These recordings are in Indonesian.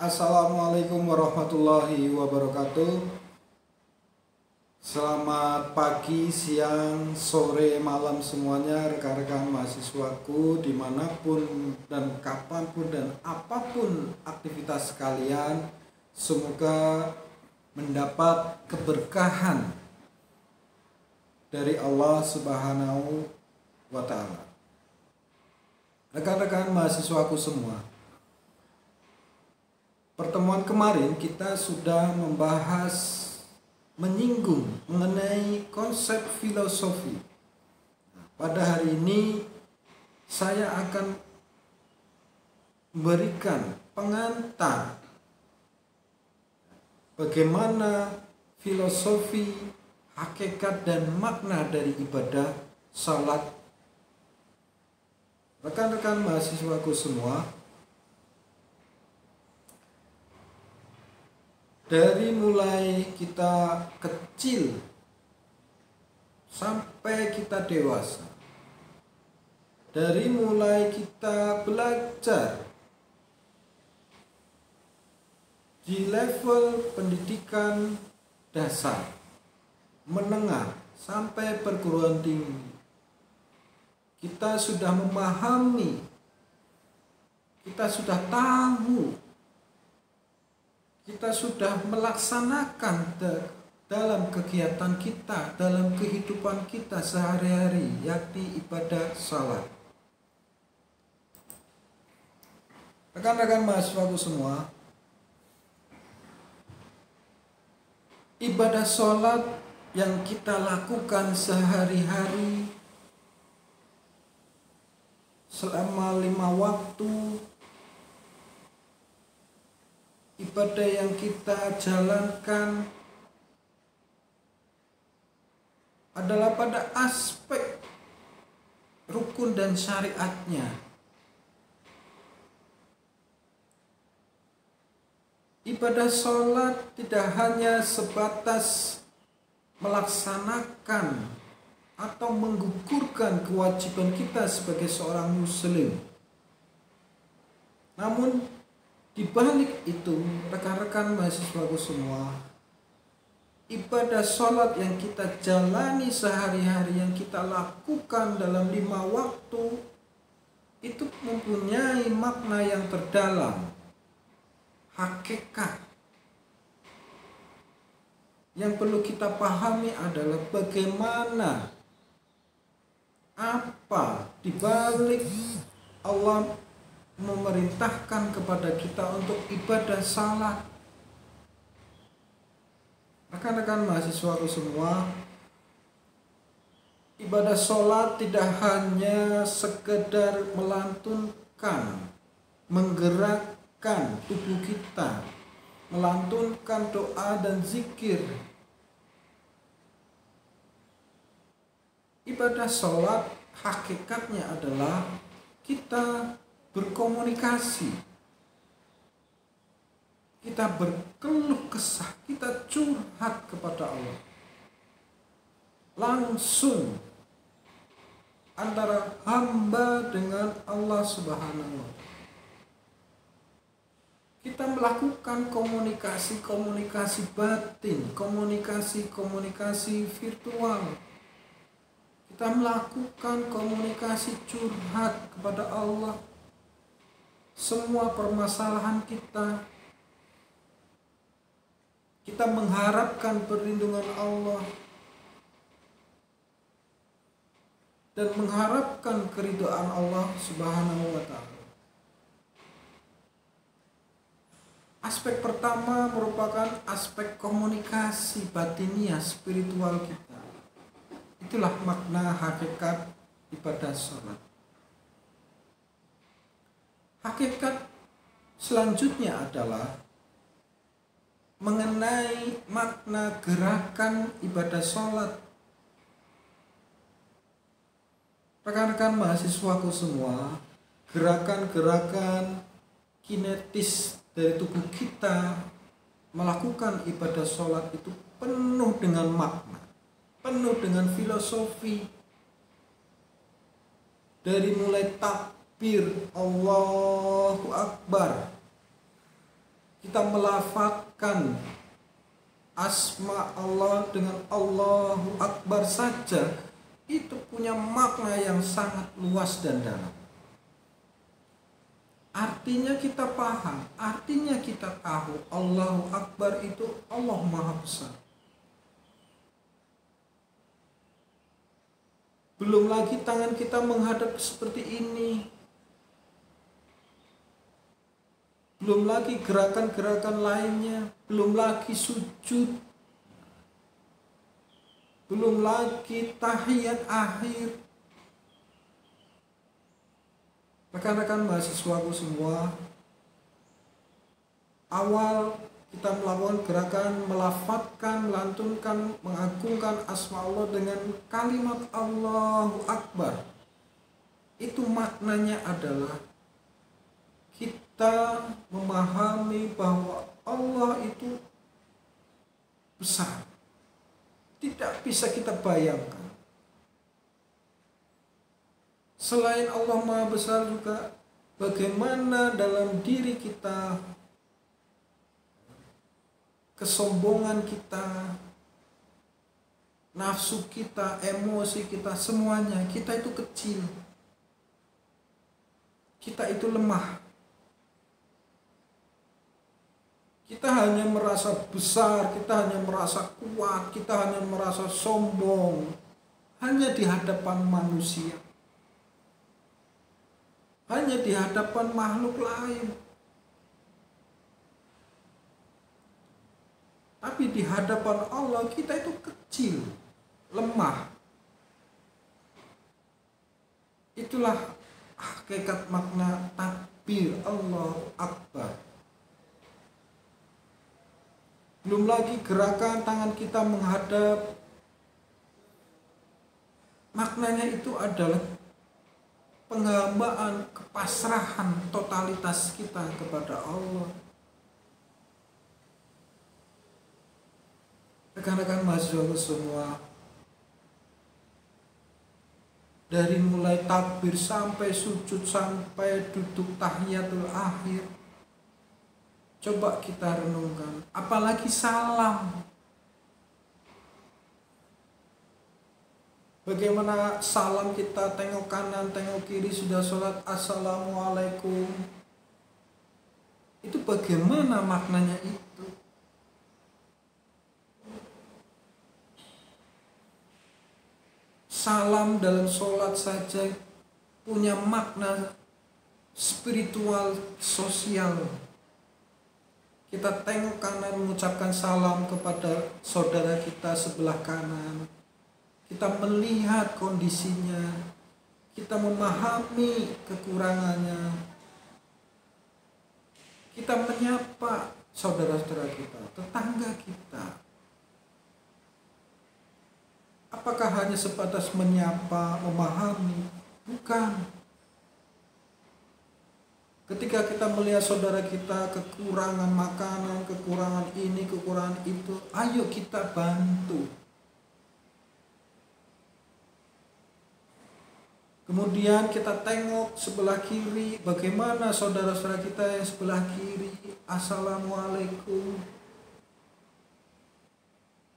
Assalamualaikum warahmatullahi wabarakatuh. Selamat pagi, siang, sore, malam semuanya rekan-rekan mahasiswaku dimanapun dan kapanpun dan apapun aktivitas kalian. Semoga mendapat keberkahan dari Allah Subhanahu wa Ta'ala. Rekan-rekan mahasiswaku semua, pertemuan kemarin kita sudah menyinggung mengenai konsep filosofi. Pada hari ini saya akan memberikan pengantar bagaimana filosofi, hakikat dan makna dari ibadah salat. Rekan-rekan mahasiswaku semua, dari mulai kita kecil sampai kita dewasa, dari mulai kita belajar di level pendidikan dasar, menengah, sampai perguruan tinggi, kita sudah memahami, kita sudah tahu, kita sudah melaksanakan dalam kegiatan kita, dalam kehidupan kita sehari-hari, yakni ibadah salat. Rekan-rekan mahasiswaku semua, ibadah salat yang kita lakukan sehari-hari selama 5 waktu, ibadah yang kita jalankan adalah pada aspek rukun dan syariatnya. Ibadah sholat tidak hanya sebatas melaksanakan atau menggugurkan kewajiban kita sebagai seorang muslim. Namun di balik itu, rekan-rekan mahasiswaku semua, ibadah sholat yang kita jalani sehari-hari, yang kita lakukan dalam 5 waktu, itu mempunyai makna yang terdalam, hakikat. Yang perlu kita pahami adalah bagaimana, apa di balik Allah memerintahkan kepada kita untuk ibadah salat. Rekan-rekan mahasiswaku semua, ibadah salat tidak hanya sekedar melantunkan, menggerakkan tubuh kita, melantunkan doa dan zikir. Ibadah salat hakikatnya adalah kita berkomunikasi, kita berkeluh kesah, kita curhat kepada Allah langsung antara hamba dengan Allah Subhanahu wa Ta'ala. Kita melakukan komunikasi batin, komunikasi virtual. Kita melakukan komunikasi curhat kepada Allah. Semua permasalahan kita mengharapkan perlindungan Allah dan mengharapkan keridhaan Allah Subhanahu wa Ta'ala. Aspek pertama merupakan aspek komunikasi batiniah spiritual kita. Itulah makna hakikat ibadah salat. Hakikat selanjutnya adalah mengenai makna gerakan ibadah salat. Rekan-rekan mahasiswaku semua, gerakan-gerakan kinetis dari tubuh kita melakukan ibadah salat itu penuh dengan makna, penuh dengan filosofi. Dari mulai takbir Allahu Akbar kita melafazkan asma Allah dengan Allahu Akbar saja, itu punya makna yang sangat luas dan dalam. Artinya kita paham, artinya kita tahu Allahu Akbar itu Allah Maha Besar. Belum lagi tangan kita menghadap seperti ini. Belum lagi gerakan-gerakan lainnya, belum lagi sujud, belum lagi tahiyat akhir. Rekan-rekan mahasiswaku semua, awal kita melakukan gerakan melafadzkan, melantunkan, mengagungkan asma Allah dengan kalimat Allahu Akbar. Itu maknanya adalah kita memahami bahwa Allah itu besar. Tidak bisa kita bayangkan. Selain Allah Maha Besar juga, bagaimana dalam diri kita, kesombongan kita, nafsu kita, emosi kita, semuanya, kita itu kecil. Kita itu lemah. Kita hanya merasa besar, kita hanya merasa kuat, kita hanya merasa sombong. Hanya di hadapan manusia. Hanya di hadapan makhluk lain. Tapi di hadapan Allah kita itu kecil, lemah. Itulah hakikat makna takbir Allahu Akbar. Belum lagi gerakan tangan kita menghadap. Maknanya itu adalah penghambaan, kepasrahan totalitas kita kepada Allah. Rekan-rekan mahasiswa semua, dari mulai takbir sampai sujud sampai duduk tahiyatul akhir, coba kita renungkan, apalagi salam. Bagaimana salam kita, tengok kanan, tengok kiri, sudah sholat, assalamualaikum. Itu bagaimana maknanya itu? Salam dalam sholat saja punya makna spiritual, sosial. Kita tengok kanan mengucapkan salam kepada saudara kita sebelah kanan. Kita melihat kondisinya, kita memahami kekurangannya, kita menyapa saudara-saudara kita, tetangga kita. Apakah hanya sebatas menyapa, memahami? Bukan. Ketika kita melihat saudara kita kekurangan makanan, kekurangan ini, kekurangan itu, ayo kita bantu. Kemudian kita tengok sebelah kiri, bagaimana saudara-saudara kita yang sebelah kiri, assalamualaikum.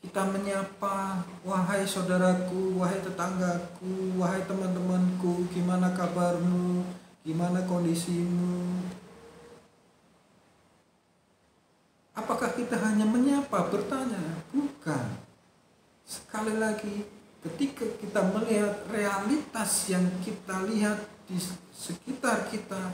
Kita menyapa, wahai saudaraku, wahai tetanggaku, wahai teman-temanku, gimana kabarmu, gimana kondisimu. Apakah kita hanya menyapa, bertanya? Bukan. Sekali lagi, ketika kita melihat realitas yang kita lihat di sekitar kita,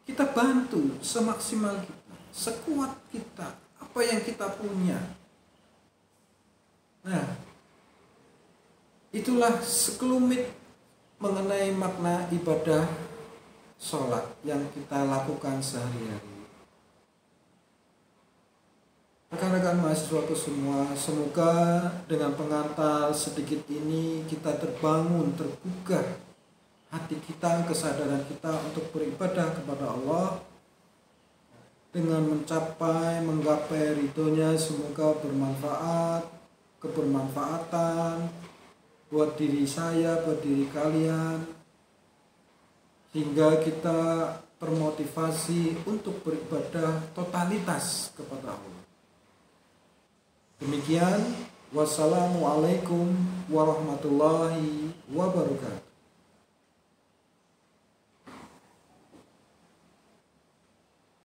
kita bantu semaksimal kita, sekuat kita, apa yang kita punya. Nah, itulah sekelumit mengenai makna ibadah sholat yang kita lakukan sehari-hari. Rekan-rekan mahasiswaku semua, semoga dengan pengantar sedikit ini kita terbangun, tergugah hati kita, kesadaran kita untuk beribadah kepada Allah dengan menggapai ridhonya. Semoga bermanfaat, kebermanfaatan buat diri saya, buat diri kalian, hingga kita termotivasi untuk beribadah totalitas kepada Allah. Demikian, wassalamualaikum warahmatullahi wabarakatuh.